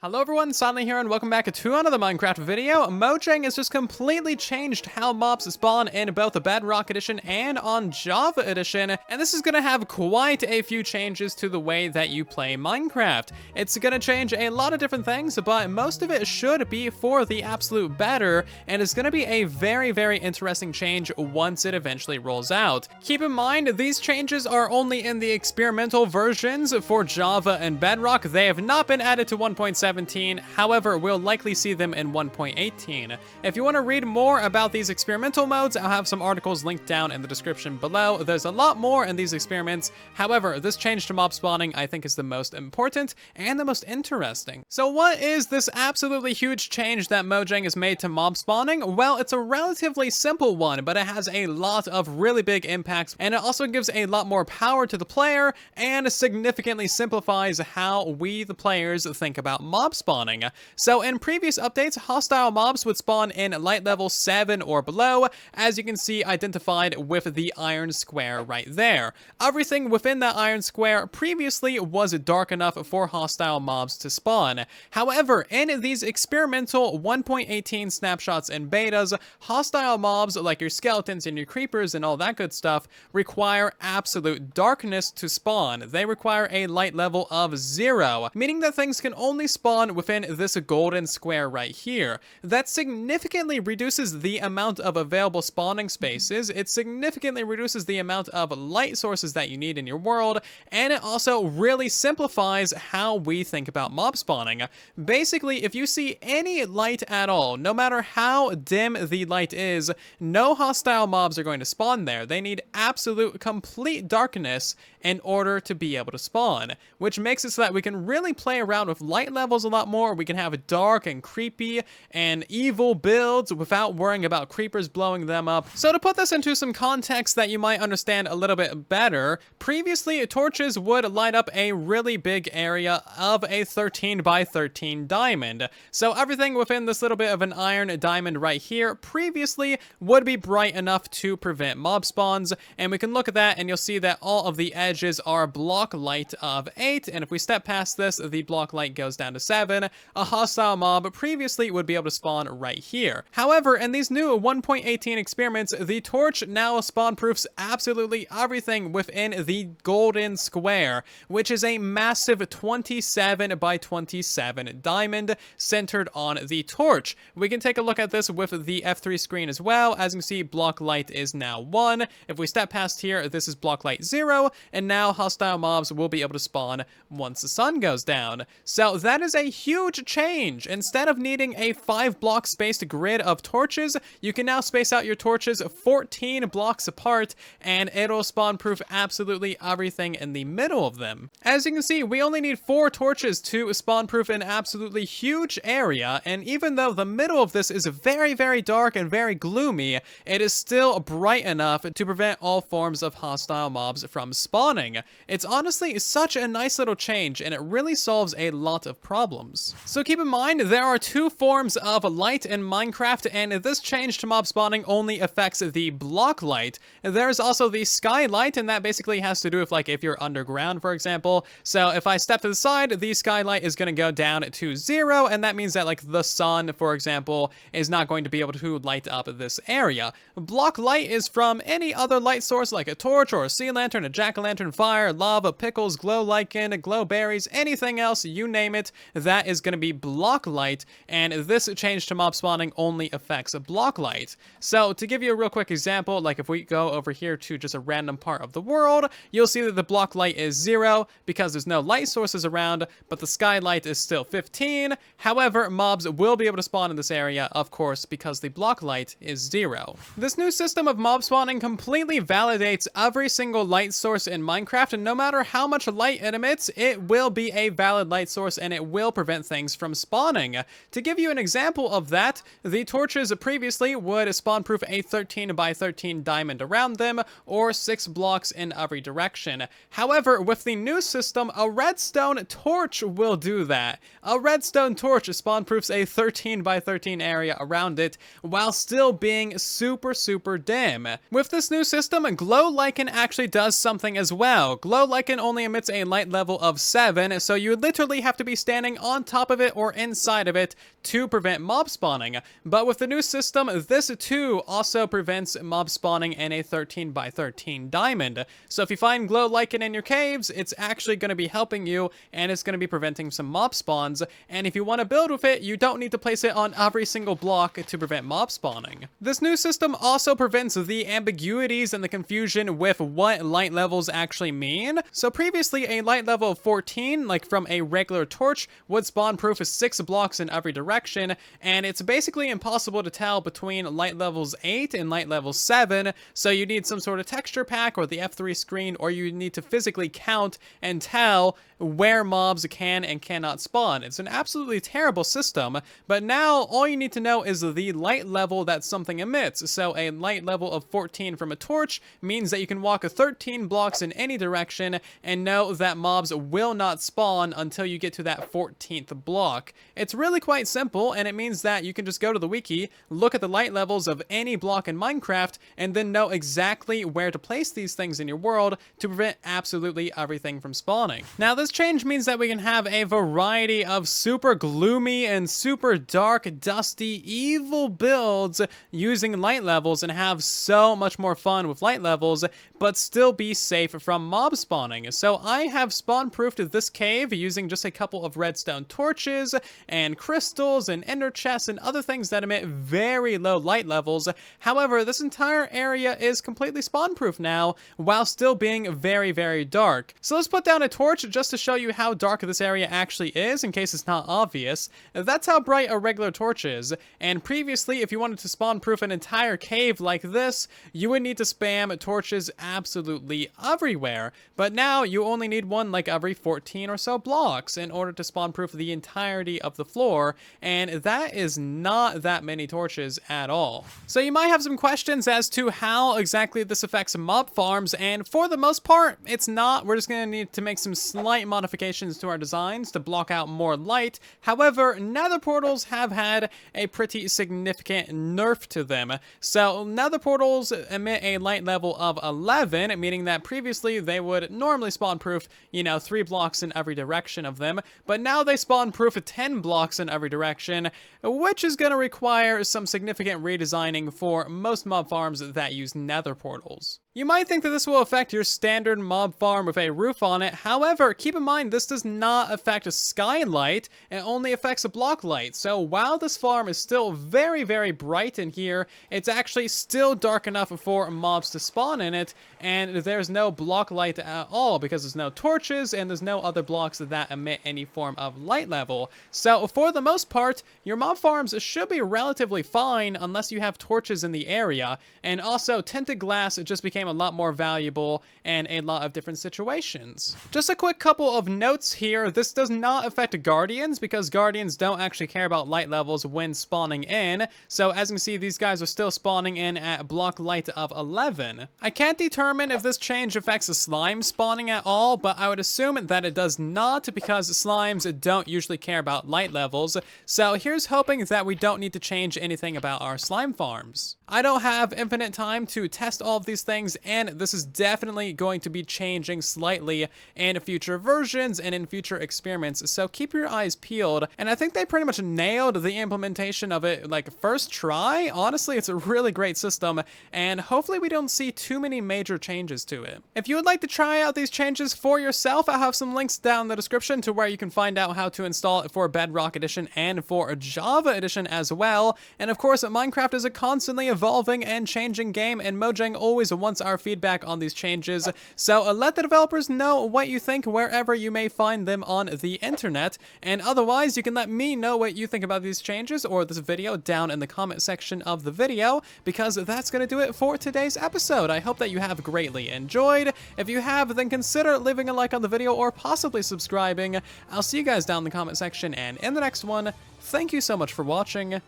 Hello everyone, Silently here and welcome back to another Minecraft video. Mojang has just completely changed how mobs spawn in both the Bedrock Edition and on Java Edition, and this is going to have quite a few changes to the way that you play Minecraft. It's going to change a lot of different things, but most of it should be for the absolute better, and it's going to be a very interesting change once it eventually rolls out. Keep in mind, these changes are only in the experimental versions for Java and Bedrock. They have not been added to 1.17. However, we'll likely see them in 1.18. If you want to read more about these experimental modes, I'll have some articles linked down in the description below. There's a lot more in these experiments. However, this change to mob spawning I think is the most important and the most interesting. So what is this absolutely huge change that Mojang has made to mob spawning? Well, it's a relatively simple one, but it has a lot of really big impacts, and it also gives a lot more power to the player and significantly simplifies how we, the players, think about mob spawning. So in previous updates, hostile mobs would spawn in light level 7 or below, as you can see identified with the iron square right there. Everything within that iron square previously was dark enough for hostile mobs to spawn. However, in these experimental 1.18 snapshots and betas, hostile mobs like your skeletons and your creepers and all that good stuff require absolute darkness to spawn. They require a light level of 0, meaning that things can only spawn within this golden square right here. That significantly reduces the amount of available spawning spaces, it significantly reduces the amount of light sources that you need in your world, and it also really simplifies how we think about mob spawning. Basically, if you see any light at all, no matter how dim the light is, no hostile mobs are going to spawn there. They need absolute complete darkness in order to be able to spawn, which makes it so that we can really play around with light levels a lot more. We can have dark and creepy and evil builds without worrying about creepers blowing them up. So to put this into some context that you might understand a little bit better, previously torches would light up a really big area of a 13 by 13 diamond. So everything within this little bit of an iron diamond right here previously would be bright enough to prevent mob spawns, and we can look at that and you'll see that all of the edges are block light of 8, and if we step past this, the block light goes down to 7. A hostile mob previously would be able to spawn right here. However, in these new 1.18 experiments, the torch now spawn proofs absolutely everything within the golden square, which is a massive 27 by 27 diamond centered on the torch. We can take a look at this with the F3 screen as well. As you can see, block light is now 1. If we step past here, this is block light 0, and now hostile mobs will be able to spawn once the sun goes down. So that is a huge change. Instead of needing a 5 block spaced grid of torches, you can now space out your torches 14 blocks apart, and it'll spawn proof absolutely everything in the middle of them. As you can see, we only need 4 torches to spawn proof an absolutely huge area, and even though the middle of this is very dark and very gloomy, it is still bright enough to prevent all forms of hostile mobs from spawning. It's honestly such a nice little change, and it really solves a lot of problems. So keep in mind, there are 2 forms of light in Minecraft, and this change to mob spawning only affects the block light. There's also the skylight, and that basically has to do with like if you're underground, for example. So if I step to the side, the skylight is going to go down to 0, and that means that like the sun, for example, is not going to be able to light up this area. Block light is from any other light source like a torch or a sea lantern, a jack-o'-lantern, fire, lava, pickles, glow lichen, glow berries, anything else, you name it, that is going to be block light, and this change to mob spawning only affects a block light. So to give you a real quick example, like if we go over here to just a random part of the world, you'll see that the block light is 0 because there's no light sources around, but the skylight is still 15. However, mobs will be able to spawn in this area, of course, because the block light is 0. This new system of mob spawning completely validates every single light source in Minecraft, and no matter how much light it emits, it will be a valid light source and it will prevent things from spawning. To give you an example of that, the torches previously would spawn proof a 13 by 13 diamond around them, or 6 blocks in every direction. However, with the new system, a redstone torch will do that. A redstone torch spawn proofs a 13 by 13 area around it, while still being super dim. With this new system, glow lichen actually does something as well. Glow Lichen only emits a light level of 7, so you would literally have to be standing on top of it or inside of it to prevent mob spawning. But with the new system, this too also prevents mob spawning in a 13 by 13 diamond. So if you find Glow Lichen in your caves, it's actually going to be helping you, and it's going to be preventing some mob spawns. And if you want to build with it, you don't need to place it on every single block to prevent mob spawning. This new system also prevents the ambiguities and the confusion with what light levels actually mean. So previously, a light level of 14, like from a regular torch, would spawn proof of 6 blocks in every direction, and it's basically impossible to tell between light levels 8 and light level 7, so you need some sort of texture pack or the F3 screen, or you need to physically count and tell where mobs can and cannot spawn. It's an absolutely terrible system, but now all you need to know is the light level that something emits. So a light level of 14 from a torch means that you can walk 13 blocks in any direction and know that mobs will not spawn until you get to that 14th block. It's really quite simple, and it means that you can just go to the wiki, look at the light levels of any block in Minecraft, and then know exactly where to place these things in your world to prevent absolutely everything from spawning. Now, this change means that we can have a variety of super gloomy and super dark, dusty, evil builds using light levels and have so much more fun with light levels, but still be safe from mob spawning. So I have spawn-proofed this cave using just a couple of redstone torches and crystals and ender chests and other things that emit very low light levels. However, this entire area is completely spawn-proof now, while still being very, very dark. So let's put down a torch just to show you how dark this area actually is, in case it's not obvious. That's how bright a regular torch is, and previously, if you wanted to spawn-proof an entire cave like this, you would need to spam torches absolutely everywhere. But now, you only need one like every 14 or so blocks in order to spawn-proof the entirety of the floor, and that is not that many torches at all. So you might have some questions as to how exactly this affects mob farms, and for the most part, it's not. We're just going to need to make some slight modifications to our designs to block out more light. However, nether portals have had a pretty significant nerf to them. So nether portals emit a light level of 11, meaning that previously they would normally spawn proof, 3 blocks in every direction of them, but now they spawn proof 10 blocks in every direction, which is going to require some significant redesigning for most mob farms that use nether portals. You might think that this will affect your standard mob farm with a roof on it. However, keep in mind this does not affect a skylight, it only affects a block light. So while this farm is still very, very bright in here, it's actually still dark enough for mobs to spawn in it, and there's no block light at all because there's no torches and there's no other blocks that emit any form of light level. So for the most part, your mob farms should be relatively fine unless you have torches in the area, and also tinted glass just became a lot more valuable in a lot of different situations. Just a quick couple of notes here. This does not affect guardians because guardians don't actually care about light levels when spawning in. So as you can see, these guys are still spawning in at block light of 11. I can't determine if this change affects the slime spawning at all, but I would assume that it does not because slimes don't usually care about light levels. So here's hoping that we don't need to change anything about our slime farms. I don't have infinite time to test all of these things, and this is definitely going to be changing slightly in future versions and in future experiments, so keep your eyes peeled. And I think they pretty much nailed the implementation of it like first try. Honestly, it's a really great system, and hopefully we don't see too many major changes to it. If you would like to try out these changes for yourself, I have some links down in the description to where you can find out how to install it for Bedrock Edition and for Java Edition as well. And of course, Minecraft is a constantly evolving and changing game, and Mojang always wants our feedback on these changes, so let the developers know what you think wherever you may find them on the internet, and otherwise you can let me know what you think about these changes or this video down in the comment section of the video, because that's going to do it for today's episode. I hope that you have greatly enjoyed. If you have, then consider leaving a like on the video or possibly subscribing. I'll see you guys down in the comment section and in the next one. Thank you so much for watching,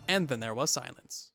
and then there was silence.